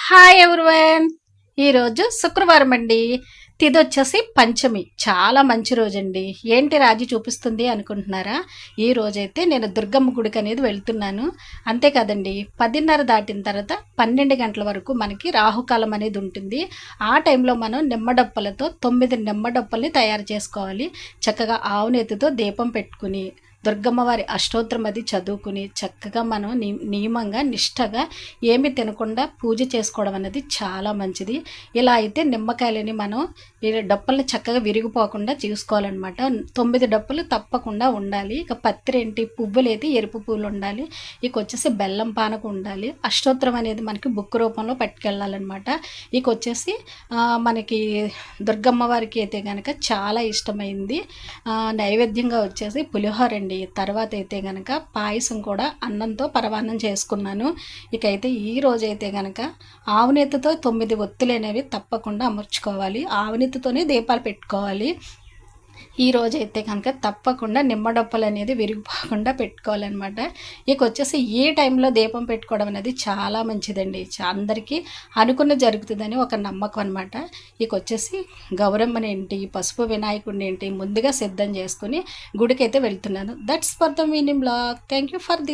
Hi everyone. ఈరోజు శుక్రవారం అండి. తిది వచ్చేసి పంచమి. చాలా మంచి రోజు అండి. ఏంటి రాజీ చూపిస్తుంది అనుకుంటున్నారా? ఈ రోజైతే నేను దుర్గమ్మ గుడికి అనేది వెళ్తున్నాను. అంతే కదండి, 10:30 దాటిన తర్వాత 12 గంటల వరకు మనకి రాహుకాలం అనేది ఉంటుంది. ఆ టైంలో మనం నిమ్మడప్పలతో 9 నిమ్మడప్పల్ని తయారు చేసుకోవాలి. చక్కగా ఆవు నెత్తితో దీపం పెట్టుకుని దుర్గమ్మ వారి అష్టోత్తరం అది చదువుకుని చక్కగా మనం నియమంగా నిష్టగా ఏమి తినకుండా పూజ చేసుకోవడం అనేది చాలా మంచిది. ఇలా అయితే నిమ్మకాయలని మనం డప్పుల్ని చక్కగా విరిగిపోకుండా చూసుకోవాలన్నమాట. 9 డప్పులు తప్పకుండా ఉండాలి. ఇక పత్రేంటి పువ్వులు అయితే ఎరుపు పువ్వులు ఉండాలి. ఇక వచ్చేసి బెల్లం పానకు ఉండాలి. అష్టోత్తరం అనేది మనకి బుక్ రూపంలో పట్టుకెళ్ళాలన్నమాట. ఇక వచ్చేసి మనకి దుర్గమ్మ వారికి అయితే కనుక చాలా ఇష్టమైంది నైవేద్యంగా వచ్చేసి పులిహోర అండి. తర్వాత అయితే కనుక పాయసం కూడా అన్నంతో పరమాన్నం చేసుకున్నాను. ఇకైతే ఈ రోజైతే కనుక ఆవునేతితో 9 ఒత్తులు అనేవి తప్పకుండా అమర్చుకోవాలి. ఆవునేతితోనే దీపాలు పెట్టుకోవాలి. ఈ రోజైతే కనుక తప్పకుండా నిమ్మడప్పలు అనేది విరిగిపోకుండా పెట్టుకోవాలన్నమాట. ఇక వచ్చేసి ఈ టైంలో దీపం పెట్టుకోవడం అనేది చాలా మంచిదండి. అందరికీ అనుకున్న జరుగుతుందని ఒక నమ్మకం అనమాట. ఇక వచ్చేసి గౌరమ్మని ఏంటి, పసుపు వినాయకుడిని ఏంటి ముందుగా సిద్ధం చేసుకుని గుడికైతే వెళ్తున్నాను. That's for the meaning blog. Thank you for the